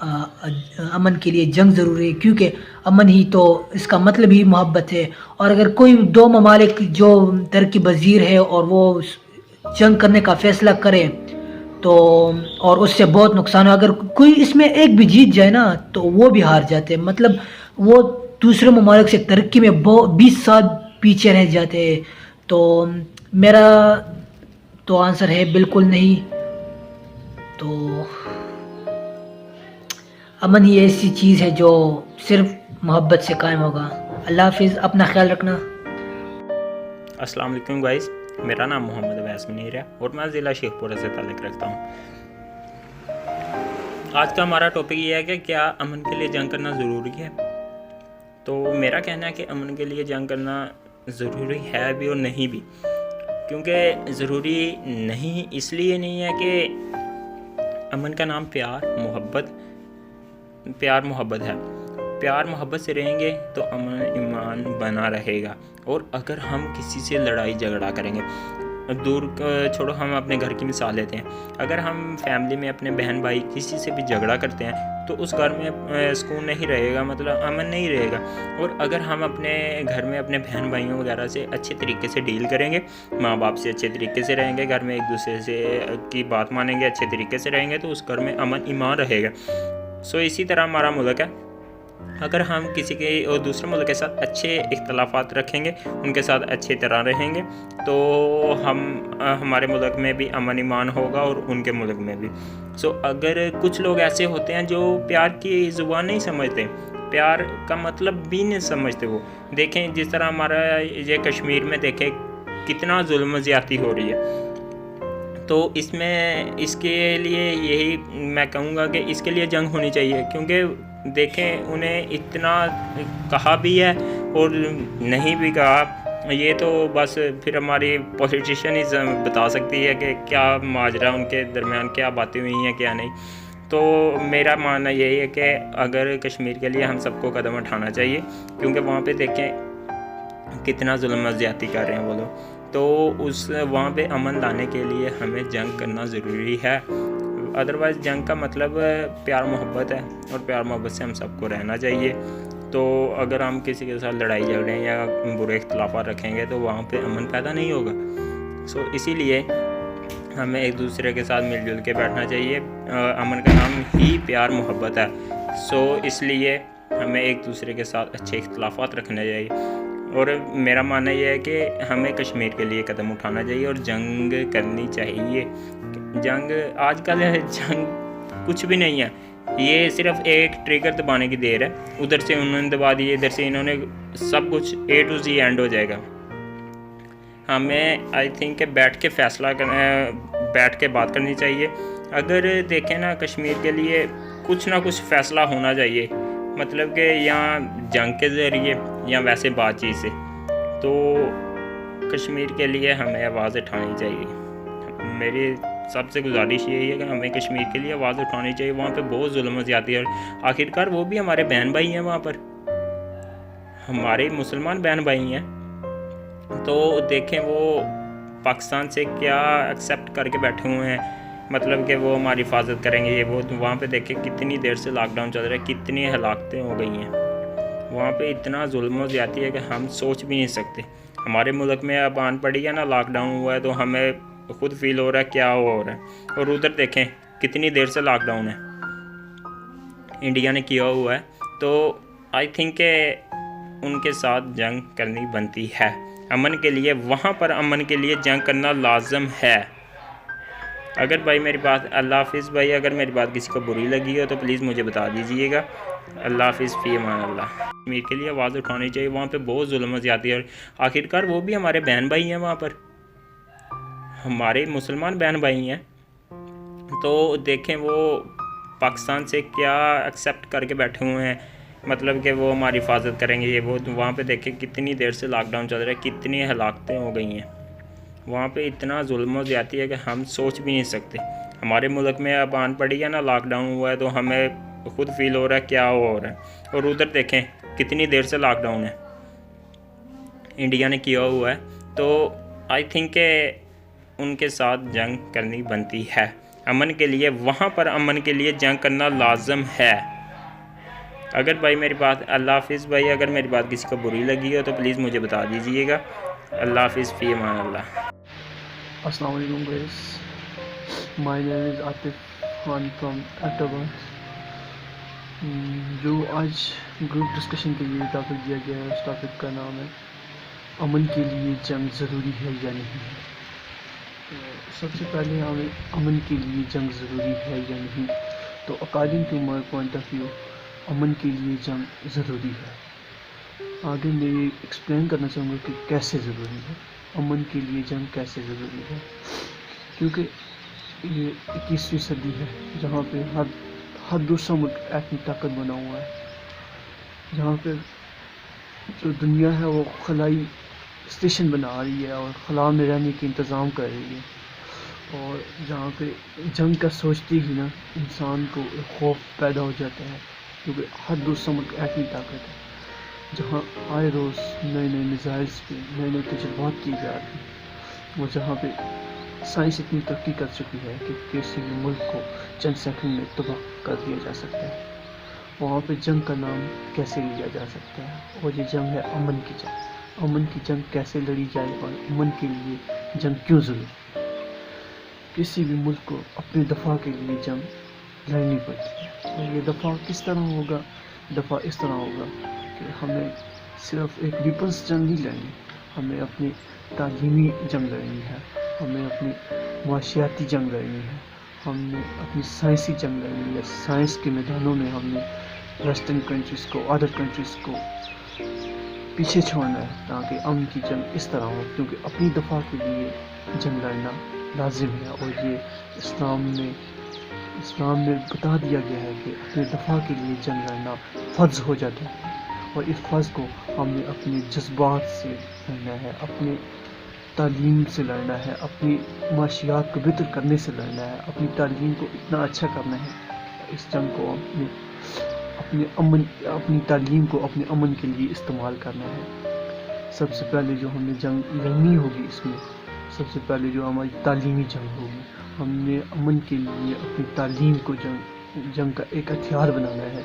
امن کے لیے جنگ ضروری ہے، کیونکہ امن ہی تو اس کا مطلب ہی محبت ہے۔ اور اگر کوئی دو ممالک جو ترقی پذیر ہے اور وہ جنگ کرنے کا فیصلہ کرے تو اور اس سے بہت نقصان ہے، اگر کوئی اس میں ایک بھی جیت جائے نا تو وہ بھی ہار جاتے ہیں، مطلب وہ دوسرے ممالک سے ترقی میں 20 سال پیچھے رہ جاتے ہیں۔ تو میرا تو آنسر ہے بالکل نہیں۔ تو امن ہی ایسی چیز ہے جو صرف محبت سے قائم ہوگا۔ اللہ حافظ، اپنا خیال رکھنا۔ السلام علیکم گائز، میرا نام محمد اویس منیر ہے اور میں ضلع شیخ پورہ سے تعلق رکھتا ہوں۔ آج کا ہمارا ٹاپک یہ ہے کہ کیا امن کے لیے جنگ کرنا ضروری ہے؟ تو میرا کہنا ہے کہ امن کے لیے جنگ کرنا ضروری ہے بھی اور نہیں بھی، کیونکہ ضروری نہیں اس لیے نہیں ہے کہ امن کا نام پیار محبت ہے۔ پیار محبت سے رہیں گے تو امن ایمان بنا رہے گا، اور اگر ہم کسی سے لڑائی جھگڑا کریں گے، دور چھوڑو، ہم اپنے گھر کی مثال لیتے ہیں، اگر ہم فیملی میں اپنے بہن بھائی کسی سے بھی جھگڑا کرتے ہیں تو اس گھر میں سکون نہیں رہے گا، مطلب امن نہیں رہے گا۔ اور اگر ہم اپنے گھر میں اپنے بہن بھائیوں وغیرہ سے اچھے طریقے سے ڈیل کریں گے، ماں باپ سے اچھے طریقے سے رہیں گے، گھر میں ایک دوسرے سے کی بات مانیں گے، اچھے طریقے سے رہیں گے، تو اس گھر میں امن ایمان رہے گا۔ اسی طرح ہمارا ملک ہے، اگر ہم کسی کے اور دوسرے ملک کے ساتھ اچھے اختلافات رکھیں گے، ان کے ساتھ اچھی طرح رہیں گے، تو ہمارے ملک میں بھی امن ایمان ہوگا اور ان کے ملک میں بھی۔ اگر کچھ لوگ ایسے ہوتے ہیں جو پیار کی زبان نہیں سمجھتے، پیار کا مطلب بھی نہیں سمجھتے، وہ دیکھیں جس طرح ہمارا یہ کشمیر میں دیکھیں کتنا ظلم و زیادتی ہو رہی ہے، تو اس کے لیے یہی میں کہوں گا کہ اس کے لیے جنگ ہونی چاہیے، کیونکہ دیکھیں انہیں اتنا کہا بھی ہے اور نہیں بھی کہا، یہ تو بس پھر ہماری پولیٹیشین ہی بتا سکتی ہے کہ کیا ماجرا ان کے درمیان کیا باتیں ہوئی ہیں کیا نہیں۔ تو میرا ماننا یہی ہے کہ اگر کشمیر کے لیے ہم سب کو قدم اٹھانا چاہیے، کیونکہ وہاں پہ دیکھیں کتنا ظلم و زیادتی کر رہے ہیں وہ لوگ، تو وہاں پہ امن لانے کے لیے ہمیں جنگ کرنا ضروری ہے۔ ادروائز جنگ کا مطلب پیار محبت ہے، اور پیار محبت سے ہم سب کو رہنا چاہیے۔ تو اگر ہم کسی کے ساتھ لڑائی جھگڑیں یا برے اختلافات رکھیں گے تو وہاں پہ امن پیدا نہیں ہوگا۔ اسی لیے ہمیں ایک دوسرے کے ساتھ مل جل کے بیٹھنا چاہیے۔ امن کا نام ہی پیار محبت ہے، اس لیے ہمیں ایک دوسرے کے ساتھ اچھے اختلافات رکھنے چاہیے۔ اور میرا ماننا یہ ہے کہ ہمیں کشمیر کے لیے قدم اٹھانا چاہیے اور جنگ کرنی چاہیے۔ جنگ آج کل جنگ کچھ بھی نہیں ہے، یہ صرف ایک ٹریگر دبانے کی دیر ہے، ادھر سے انہوں نے دبا دیے، ادھر سے انہوں نے، سب کچھ A to Z اینڈ ہو جائے گا۔ ہمیں آئی تھنک کہ بیٹھ کے بات کرنی چاہیے۔ اگر دیکھیں نا کشمیر کے لیے کچھ نہ کچھ فیصلہ ہونا چاہیے، مطلب کہ یا جنگ کے ذریعے یا ویسے بات چیت سے، تو کشمیر کے لیے ہمیں آواز اٹھانی چاہیے۔ میری سب سے گزارش یہی ہے کہ ہمیں کشمیر کے لیے آواز اٹھانی چاہیے۔ وہاں پہ بہت ظلم و زیادتی ہے، اور آخرکار وہ بھی ہمارے بہن بھائی ہیں، وہاں پر ہمارے مسلمان بہن بھائی ہیں۔ تو دیکھیں وہ پاکستان سے کیا ایکسیپٹ کر کے بیٹھے ہوئے ہیں، مطلب کہ وہ ہماری حفاظت کریں گے، یہ وہ وہاں پہ دیکھیں کتنی دیر سے لاک ڈاؤن چل رہا ہے، کتنی ہلاکتیں ہو گئی ہیں وہاں پہ، اتنا ظلم و زیادتی ہے کہ ہم سوچ بھی نہیں سکتے۔ ہمارے ملک میں اب آن پڑی ہے نا، لاک ڈاؤن ہوا ہے تو ہمیں خود فیل ہو رہا ہے کیا ہو رہا ہے، اور ادھر دیکھیں کتنی دیر سے لاک ڈاؤن ہے انڈیا نے کیا ہوا ہے۔ تو آئی تھنک کہ ان کے ساتھ جنگ کرنی بنتی ہے امن کے لیے، وہاں پر امن کے لیے جنگ کرنا لازم ہے۔ اگر بھائی میری بات، اللہ حافظ بھائی، اگر میری بات کسی کو بری لگی ہو تو پلیز مجھے بتا دیجئے گا۔ اللہ حافظ، فی امان اللہ۔ کشمیر کے لیے آواز اٹھانی چاہیے، وہاں پہ بہت ظلم و زیادتی ہے، اور آخرکار وہ بھی ہمارے بہن بھائی ہیں، وہاں پر ہمارے مسلمان بہن بھائی ہیں۔ تو دیکھیں وہ پاکستان سے کیا ایکسیپٹ کر کے بیٹھے ہوئے ہیں، مطلب کہ وہ ہماری حفاظت کریں گے، یہ وہ وہاں پہ دیکھیں کتنی دیر سے لاک ڈاؤن چل رہا ہے، کتنی ہلاکتیں ہو گئی ہیں وہاں پہ، اتنا ظلم و زیادتی ہے کہ ہم سوچ بھی نہیں سکتے۔ ہمارے ملک میں اب آن پڑی ہے نا، لاک ڈاؤن ہوا ہے تو ہمیں خود فیل ہو رہا ہے کیا ہو رہا ہے، اور ادھر دیکھیں کتنی دیر سے لاک ڈاؤن ہے انڈیا نے کیا ہوا ہے۔ تو آئی تھنک کہ ان کے ساتھ جنگ کرنی بنتی ہے امن کے لیے وہاں پر امن کے لیے جنگ کرنا لازم ہے. اگر بھائی میری بات اللہ حافظ بھائی، اگر میری بات کسی کو بری لگی ہو تو پلیز مجھے بتا دیجیے گا. اللہ حافظ، فی امان اللہ. السلام علیکم guys. My name is Atif Khan from Atabad. جو آج گروپ ڈسکشن کے لیے ٹاپک دیا گیا ہے اس ٹاپک کا نام ہے امن کے لیے جنگ ضروری ہے یا نہیں ہے. سب سے پہلے ہمیں امن کے لیے جنگ ضروری ہے یا نہیں، تو according to my point of view امن کے لیے جنگ ضروری ہے. آگے میں یہ ایکسپلین کرنا چاہوں گا کہ کیسے ضروری ہے امن کے لیے جنگ، کیسے ضروری ہے. کیونکہ یہ 21ویں صدی ہے جہاں پہ ہر دوسرا ملک ایٹمی طاقت بنا ہوا ہے، جہاں پہ جو دنیا ہے وہ خلائی اسٹیشن بنا رہی ہے اور خلا میں رہنے کے انتظام کر رہی ہے، اور جہاں پہ جنگ کا سوچتے ہی نا انسان کو خوف پیدا ہو جاتا ہے، کیونکہ ہر دوسرا ملک ایٹمی طاقت ہے، جہاں آئے روز نئے نئے میزائلس پہ نئے نئے تجربات کیے جا رہے ہیں، اور جہاں پہ سائنس اتنی ترقی کر چکی ہے کہ کسی بھی ملک کو چند سیکنڈ میں تباہ کر دیا جا سکتا ہے. وہاں پہ جنگ کا نام کیسے لیا جا سکتا ہے، اور یہ جنگ ہے امن کی جنگ. امن کی جنگ کیسے لڑی جائے اور امن کے لیے جنگ کیوں ضروری ہے. کسی بھی ملک کو اپنے دفاع کے لیے جنگ لڑنی پڑتی ہے، اور یہ دفاع کس طرح ہوگا؟ دفاع اس طرح ہوگا کہ ہمیں صرف ایک ویپنس جنگ نہیں لڑنی، ہمیں اپنی تعلیمی جنگ لڑنی ہے، ہمیں اپنی معاشیاتی جنگ لڑنی ہے، ہم نے اپنی سائنسی جنگ لڑنی ہے. سائنس کے میدانوں میں ہم نے ویسٹرن کنٹریز کو، ادر کنٹریز کو پیچھے چھوڑنا ہے تاکہ امن کی جنگ اس طرح ہو. کیونکہ اپنی دفاع کے لیے جنگ لڑنا لازم ہے، اور یہ اسلام میں بتا دیا گیا ہے کہ اپنے دفاع کے لیے جنگ لڑنا فرض ہو جاتا ہے، اور اس فرض کو ہم نے اپنے جذبات سے لڑنا ہے، اپنی تعلیم سے لڑنا ہے، اپنی معاشیات کو بہتر کرنے سے لڑنا ہے، اپنی تعلیم کو اتنا اچھا کرنا ہے. اس جنگ کو اپنی تعلیم کو اپنے امن کے لیے استعمال کرنا ہے. سب سے پہلے جو ہمیں جنگ لڑنی ہوگی، اس میں سب سے پہلے جو ہماری تعلیمی جنگ ہوگی، ہم نے امن کے لیے اپنی تعلیم کو جنگ کا ایک ہتھیار بنانا ہے،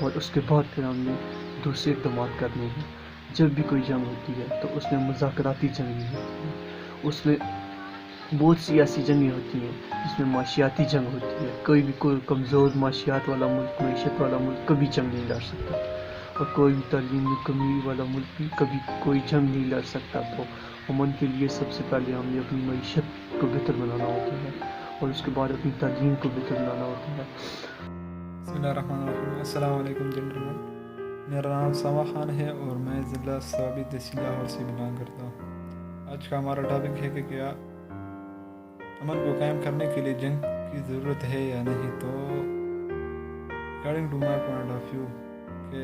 اور اس کے بعد پھر ہم نے دوسرے اقدامات کرنے ہیں. جب بھی کوئی جنگ ہوتی ہے تو اس میں مذاکراتی جنگ بھی ہوتی ہے، اس میں بہت سی ایسی جنگیں ہوتی ہیں جس میں معاشیاتی جنگ ہوتی ہے. کوئی کمزور معاشیات والا ملک، معیشت والا ملک کبھی جنگ نہیں لڑ سکتا، اور کوئی بھی تعلیمی کمی والا ملک بھی کبھی کوئی جنگ نہیں لڑ سکتا. تو امن کے لیے سب سے پہلے ہم نے اپنی معیشت کو بہتر بنانا ہوتا ہے، اور اس کے بعد اپنی تعلیم کو بہتر بنانا ہوتا ہے. بسم اللہ الرحمن الرحیم. السلام علیکم جنٹلمین. میرا نام سما خان ہے اور میں ضلع صوابی تحصیل لاہور سے بلانگ کرتا ہوں. آج کا ہمارا ٹاپک ہے کہ کیا امن کو قائم کرنے کے لیے جنگ کی ضرورت ہے یا نہیں. تو according to my point of view کہ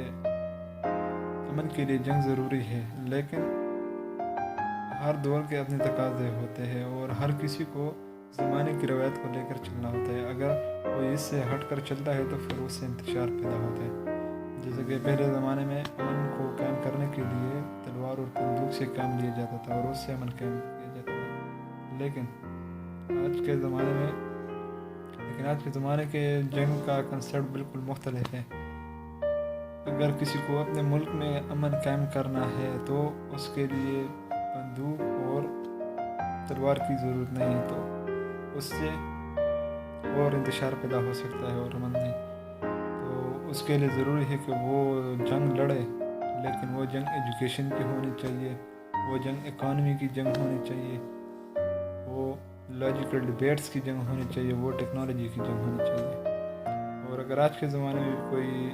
امن کے لیے جنگ ضروری ہے، لیکن ہر دور کے اپنے تقاضے ہوتے ہیں، اور ہر کسی کو زمانے کی روایت کو لے کر چلنا ہوتا ہے. اگر کوئی اس سے ہٹ کر چلتا ہے تو پھر اس سے انتشار پیدا ہوتا ہے. جیسے کہ پہلے زمانے میں امن کو قائم کرنے کے لیے تلوار اور بندوق سے کام لیا جاتا تھا، اور اس سے امن قائم کیا جاتا تھا. لیکن آج کے زمانے کے جنگ کا کنسیپٹ بالکل مختلف ہے. اگر کسی کو اپنے ملک میں امن قائم کرنا ہے تو اس کے لیے بندوق اور تلوار کی ضرورت نہیں ہے، تو اس سے اور انتشار پیدا ہو سکتا ہے اور امن نہیں. تو اس کے لیے ضروری ہے کہ وہ جنگ لڑے، لیکن وہ جنگ ایجوکیشن کی ہونی چاہیے، وہ جنگ اکانومی کی جنگ ہونی چاہیے، وہ لاجیکل ڈبیٹس کی جنگ ہونی چاہیے، وہ ٹیکنالوجی کی جنگ ہونی چاہیے. اور اگر آج کے زمانے میں کوئی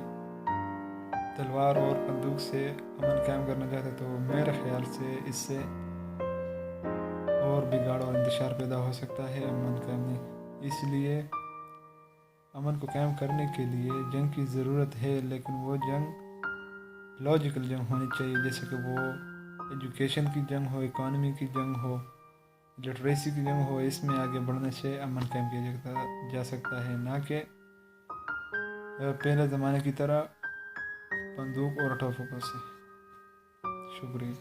تلوار اور بندوق سے امن قائم کرنا چاہتا ہے تو میرے خیال سے اس سے اور بگاڑ اور انتشار پیدا ہو سکتا ہے، امن قائم نہیں. اس لیے امن کو قائم کرنے کے لیے جنگ کی ضرورت ہے، لیکن وہ جنگ لاجیکل جنگ ہونی چاہیے، جیسے کہ وہ ایجوکیشن کی جنگ ہو، اکانومی کی جنگ ہو، لٹریسی کی جنگ ہو. اس میں آگے بڑھنے سے امن قائم کیا جا سکتا ہے، نہ کہ پہلے زمانے کی طرح بندوق اور ٹوپکوں سے. شکریہ.